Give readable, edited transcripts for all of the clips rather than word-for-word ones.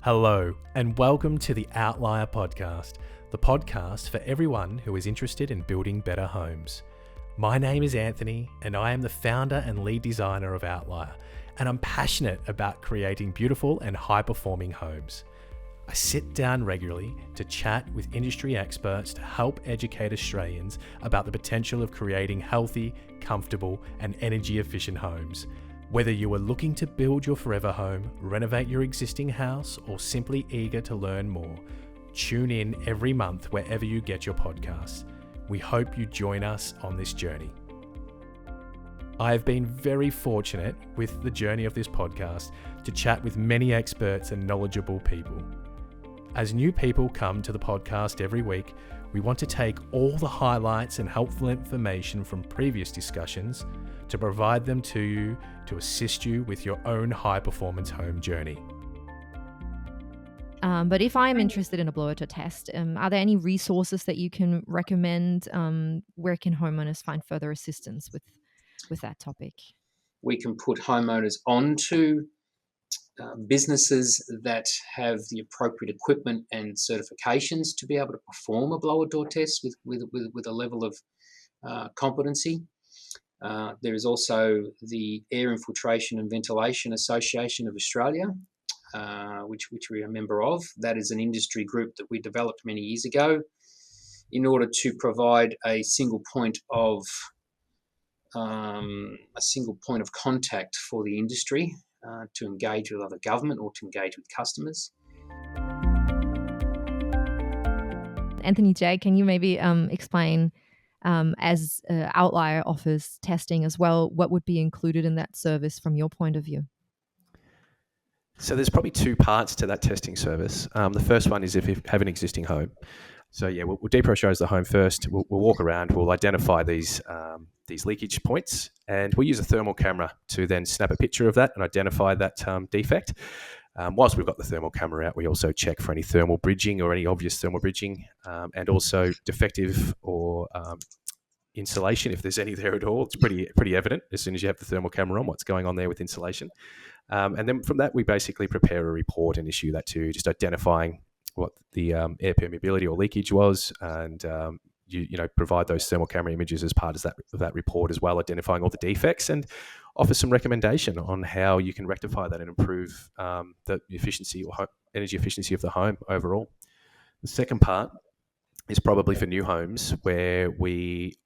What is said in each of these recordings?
Hello, and welcome to the Outlier podcast, the podcast for everyone who is interested in building better homes. My name is Anthony, and I am the founder and lead designer of Outlier, and I'm passionate about creating beautiful and high-performing homes. I sit down regularly to chat with industry experts to help educate Australians about the potential of creating healthy, comfortable, and energy-efficient homes. Whether you are looking to build your forever home, renovate your existing house, or simply eager to learn more, tune in every month wherever you get your podcasts. We hope you join us on this journey. I have been very fortunate with the journey of this podcast to chat with many experts and knowledgeable people. As new people come to the podcast every week, we want to take all the highlights and helpful information from previous discussions to provide them to you to assist you with your own high-performance home journey. But if I'm interested in a blower to test, are there any resources that you can recommend? Where can homeowners find further assistance with that topic? We can put homeowners onto businesses that have the appropriate equipment and certifications to be able to perform a blower door test with a level of competency. There is also the Air Infiltration and Ventilation Association of Australia, which we are a member of. That is an industry group that we developed many years ago in order to provide a single point of contact for the industry to engage with other government or to engage with customers. Anthony Stagg, can you maybe explain, as Outlier offers testing as well, what would be included in that service from your point of view? So there's probably two parts to that testing service. The first one is if you have an existing home. So we'll depressurize the home first. We'll walk around. We'll identify these leakage points, and we'll use a thermal camera to then snap a picture of that and identify that defect. Whilst we've got the thermal camera out, we also check for any thermal bridging or any obvious thermal bridging, and also defective or insulation, if there's any there at all. It's pretty evident as soon as you have the thermal camera on what's going on there with insulation. And then from that, we basically prepare a report and issue that to you, just identifying what the air permeability or leakage was, and you provide those thermal camera images as part of that report as well, identifying all the defects, and offer some recommendation on how you can rectify that and improve the efficiency or energy efficiency of the home overall. The second part is probably for new homes, where we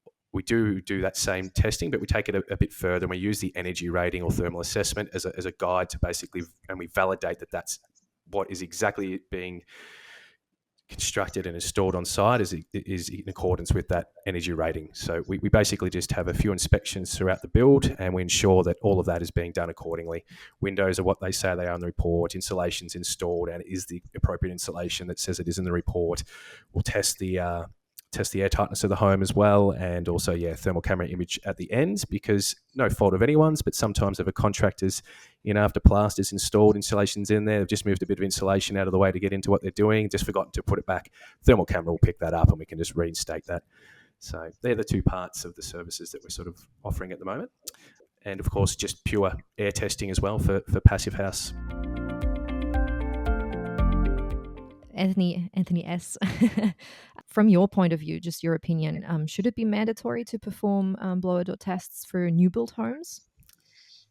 do that same testing, but we take it a bit further, and we use the energy rating or thermal assessment as a guide to basically, and we validate that that's what is exactly being constructed and installed on site is in accordance with that energy rating. So we basically just have a few inspections throughout the build, and we ensure that all of that is being done accordingly. Windows are what they say they are in the report, insulation's installed and is the appropriate insulation that says it is in the report. We'll test the air tightness of the home as well, and also thermal camera image at the end, because no fault of anyone's, but sometimes if a contractor's in after plaster's installed, insulation's in there, they've just moved a bit of insulation out of the way to get into what they're doing, just forgotten to put it back, thermal camera will pick that up and we can just reinstate that. So they're the two parts of the services that we're sort of offering at the moment. And of course, just pure air testing as well for passive house. Anthony S. From your point of view, just your opinion, should it be mandatory to perform blower door tests for new build homes?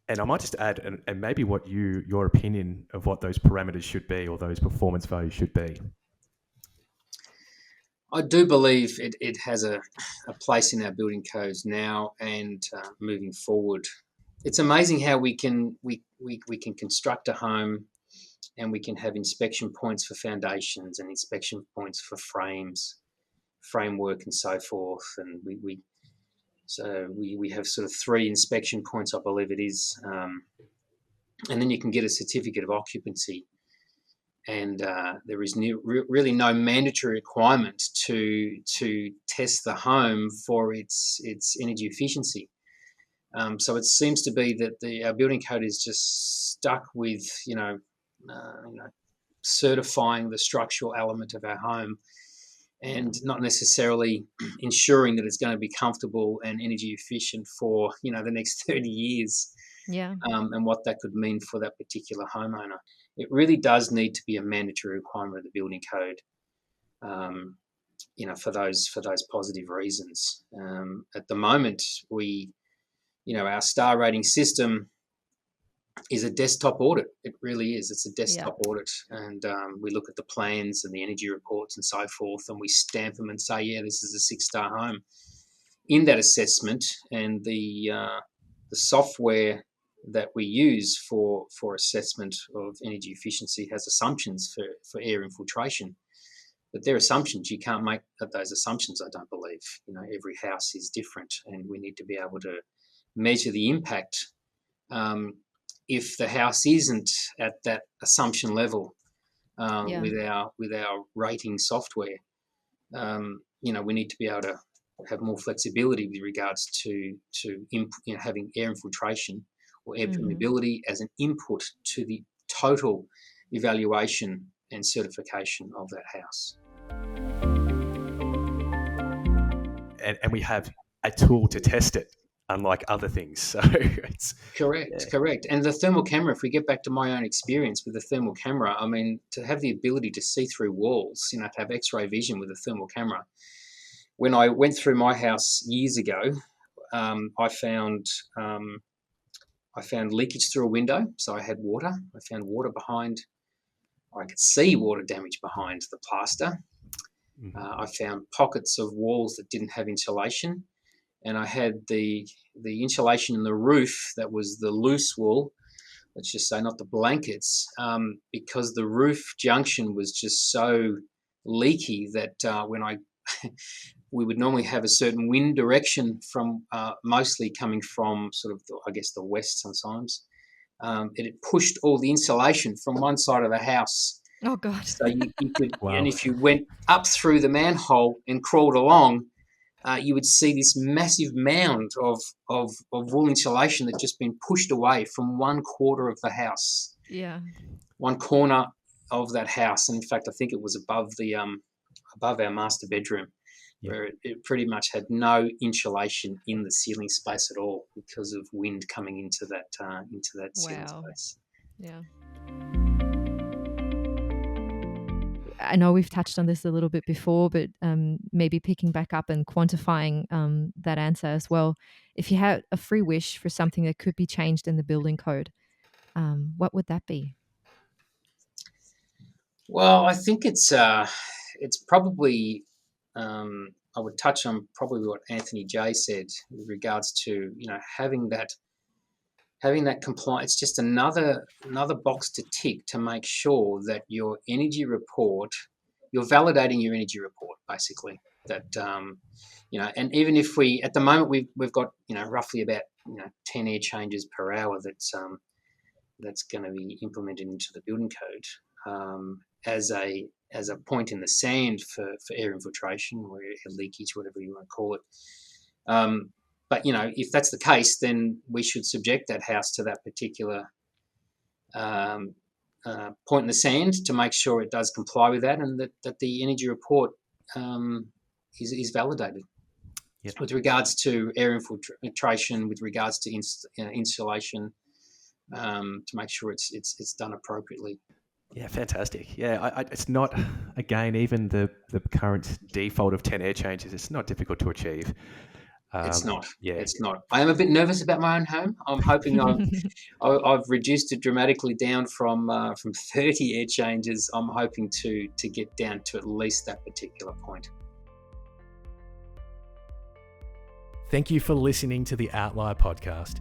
And I might just add, and maybe what your opinion of what those parameters should be or those performance values should be. I do believe it has a place in our building codes now and moving forward. It's amazing how we can construct a home, and we can have inspection points for foundations and inspection points for framework and so forth. And we have sort of 3 inspection points, I believe it is. And then you can get a certificate of occupancy. And there is really no mandatory requirement to test the home for its energy efficiency. So it seems to be that our building code is just stuck with, certifying the structural element of our home, and not necessarily ensuring that it's going to be comfortable and energy efficient for, the next 30 years. Yeah. And what that could mean for that particular homeowner. it really does need to be a mandatory requirement of the building code, for those positive reasons. At the moment, our star rating system is a desktop audit. It really is. It's a desktop audit, and we look at the plans and the energy reports and so forth, and we stamp them and say, yeah, this is a 6-star home. In that assessment, and the software that we use for assessment of energy efficiency has assumptions for air infiltration. But they're assumptions. You can't make those assumptions, I don't believe. Every house is different, and we need to be able to measure the impact. If the house isn't at that assumption level with our rating software, we need to be able to have more flexibility with regards to having air infiltration or air permeability as an input to the total evaluation and certification of that house. And we have a tool to test it, unlike other things. So it's correct. And the thermal camera, if we get back to my own experience with the thermal camera, I mean, to have the ability to see through walls, to have X-ray vision with a thermal camera. When I went through my house years ago, I found leakage through a window. So I had water. I found water behind. I could see water damage behind the plaster. I found pockets of walls that didn't have insulation, and I had the insulation in the roof that was the loose wool. Let's just say not the blankets, because the roof junction was just so leaky that when we would normally have a certain wind direction from mostly coming from sort of the west sometimes. It pushed all the insulation from one side of the house. Oh God! So you could, wow. And if you went up through the manhole and crawled along, you would see this massive mound of wool insulation that had just been pushed away from one quarter of the house. Yeah. One corner of that house, and in fact, I think it was above our master bedroom, where it pretty much had no insulation in the ceiling space at all because of wind coming into that ceiling space. Yeah. I know we've touched on this a little bit before, but maybe picking back up and quantifying that answer as well. If you had a free wish for something that could be changed in the building code, what would that be? Well, I think it's probably I would touch on probably what Anthony J said with regards to having that compliance. It's just another box to tick to make sure that your energy report, you're validating your energy report basically. That and even if we at the moment we've got roughly about 10 air changes per hour that's going to be implemented into the building code as a point in the sand for air infiltration or air leakage, whatever you want to call it. But if that's the case, then we should subject that house to that particular point in the sand to make sure it does comply with that, and that the energy report is validated. Yep. With regards to air infiltration, with regards to insulation, to make sure it's done appropriately. Yeah, fantastic. Yeah, it's not, again, even the current default of 10 air changes, it's not difficult to achieve. It's not. Yeah. It's not. I am a bit nervous about my own home. I'm hoping I've reduced it dramatically down from 30 air changes. I'm hoping to get down to at least that particular point. Thank you for listening to the Outlier podcast.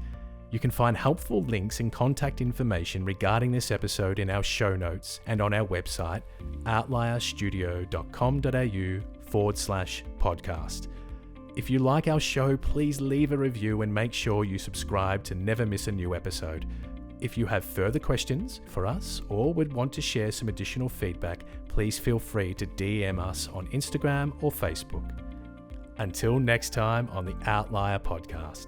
You can find helpful links and contact information regarding this episode in our show notes and on our website, outlierstudio.com.au/podcast. If you like our show, please leave a review and make sure you subscribe to never miss a new episode. If you have further questions for us or would want to share some additional feedback, please feel free to DM us on Instagram or Facebook. Until next time on the Outlier podcast.